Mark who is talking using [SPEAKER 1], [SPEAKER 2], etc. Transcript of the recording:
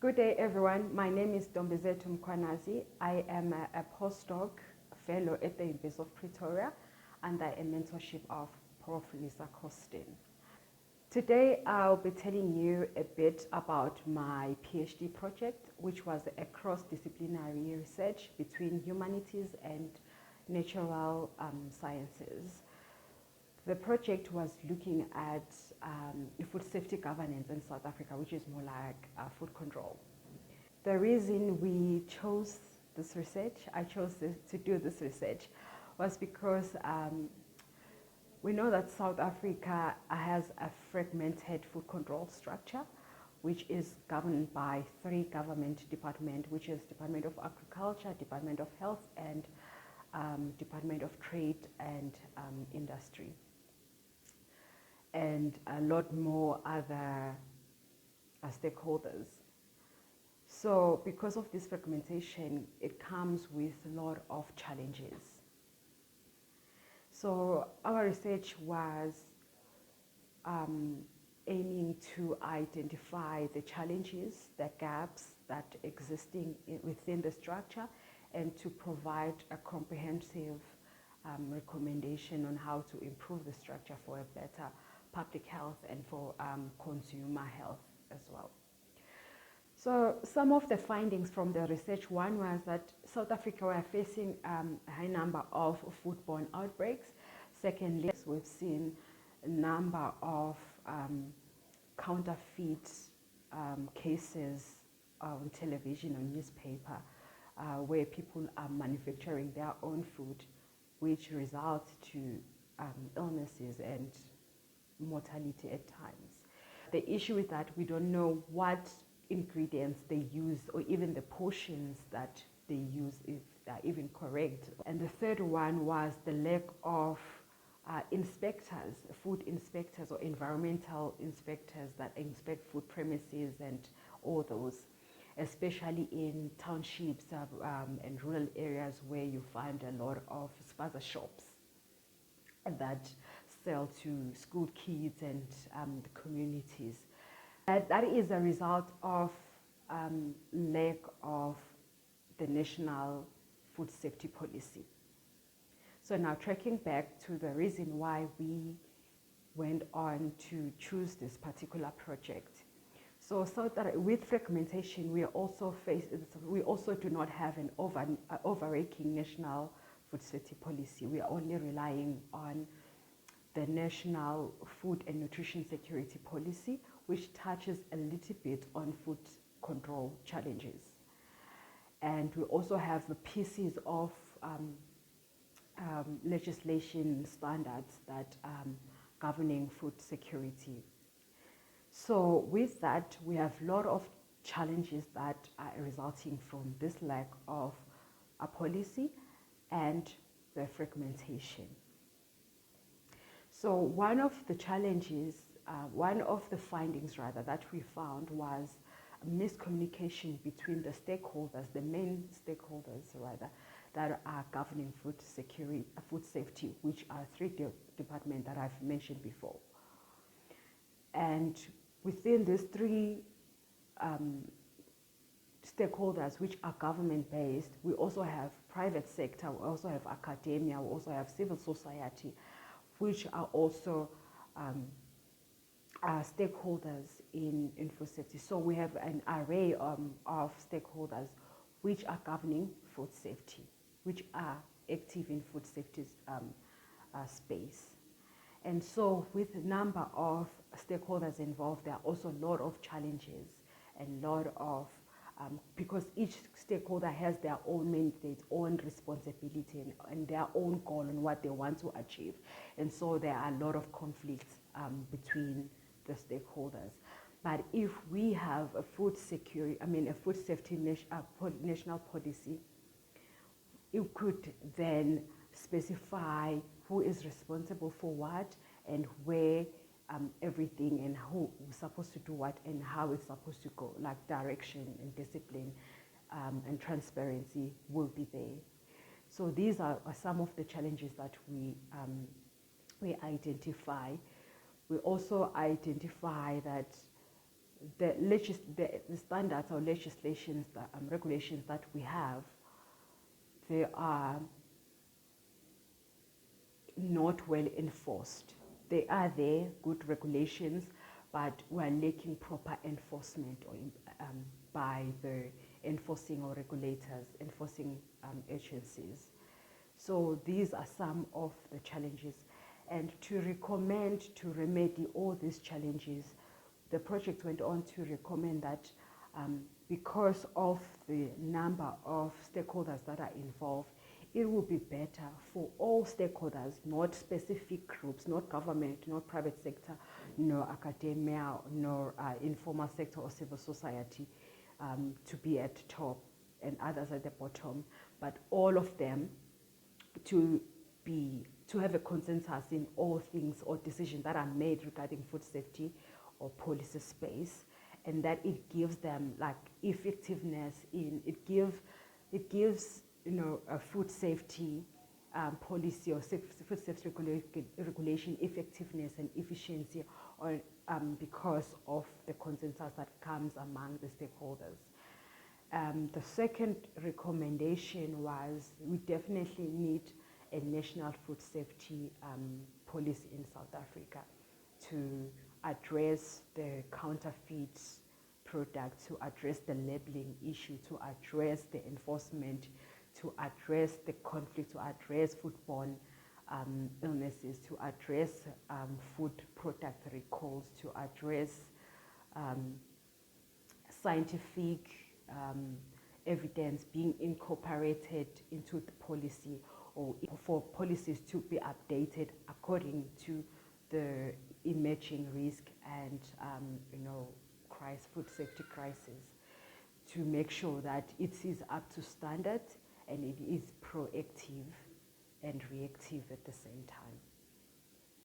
[SPEAKER 1] Good day, everyone. My name is Ntombizethu Mkhawanazi. I am a postdoc fellow at the University of Pretoria under a mentorship of Prof. Lisa Costin. Today, I'll be telling you a bit about my PhD project, which was a cross-disciplinary research between humanities and natural sciences. The project was looking at food safety governance in South Africa, which is more like food control. The reason we chose this research, I chose to do this research, was because we know that South Africa has a fragmented food control structure, which is governed by three government departments, which is Department of Agriculture, Department of Health, and Department of Trade and Industry, and a lot more other stakeholders. So because of this fragmentation, it comes with a lot of challenges. So our research was aiming to identify the challenges, the gaps that existing within the structure, and to provide a comprehensive recommendation on how to improve the structure for a better public health and for consumer health as well. So some of the findings from the research, one was that South Africa were facing a high number of foodborne outbreaks. Secondly, we've seen a number of counterfeit cases on television or newspaper where people are manufacturing their own food, which results to illnesses and mortality at times. The issue is that we don't know what ingredients they use or even the portions that they use, if they're even correct. And the third one was the lack of inspectors, food inspectors or environmental inspectors that inspect food premises and all those, especially in townships and rural areas where you find a lot of spaza shops that sell to school kids and the communities. That is a result of lack of the national food safety policy. So now tracking back to the reason why we went on to choose this particular project. So that with fragmentation, we also do not have an overarching national food safety policy. We are only relying on the National Food and Nutrition Security Policy, which touches a little bit on food control challenges. And we also have pieces of legislation standards that governing food security. So with that, we have a lot of challenges that are resulting from this lack of a policy and the fragmentation. So one of the challenges, one of the findings rather that we found was miscommunication between the stakeholders, the main stakeholders rather, that are governing food security, food safety, which are three departments that I've mentioned before. And within these three stakeholders, which are government-based, we also have private sector, we also have academia, we also have civil society, which are also stakeholders in food safety. So we have an array of stakeholders which are governing food safety, which are active in food safety space. And so with a number of stakeholders involved, there are also a lot of challenges and a lot of, because each stakeholder has their own mandate, own responsibility, and their own goal and what they want to achieve. And so there are a lot of conflicts between the stakeholders. But if we have a food security, a food safety national policy, it could then specify who is responsible for what and where everything and who is supposed to do what and how it's supposed to go, like direction and discipline and transparency will be there. So these are some of the challenges that we identify. We also identify that the standards or legislations, regulations that we have, they are not well enforced. They are there, good regulations, but we're lacking proper enforcement by the enforcing or regulators, enforcing agencies. So these are some of the challenges. And to remedy all these challenges, the project went on to recommend that because of the number of stakeholders that are involved, it would be better for all stakeholders, not specific groups, not government, not private sector, nor academia, nor informal sector or civil society, to be at top and others at the bottom, but all of them to have a consensus in all things or decisions that are made regarding food safety or policy space, and that it gives them like effectiveness in it gives a food safety policy or food safety regulation effectiveness and efficiency or because of the consensus that comes among the stakeholders. The second recommendation was we definitely need a national food safety policy in South Africa to address the counterfeit products, to address the labeling issue, to address the enforcement, to address the conflict, to address foodborne illnesses, to address food product recalls, to address scientific evidence being incorporated into the policy, or for policies to be updated according to the emerging risk and food safety crisis, to make sure that it is up to standard and it is proactive and reactive at the same time.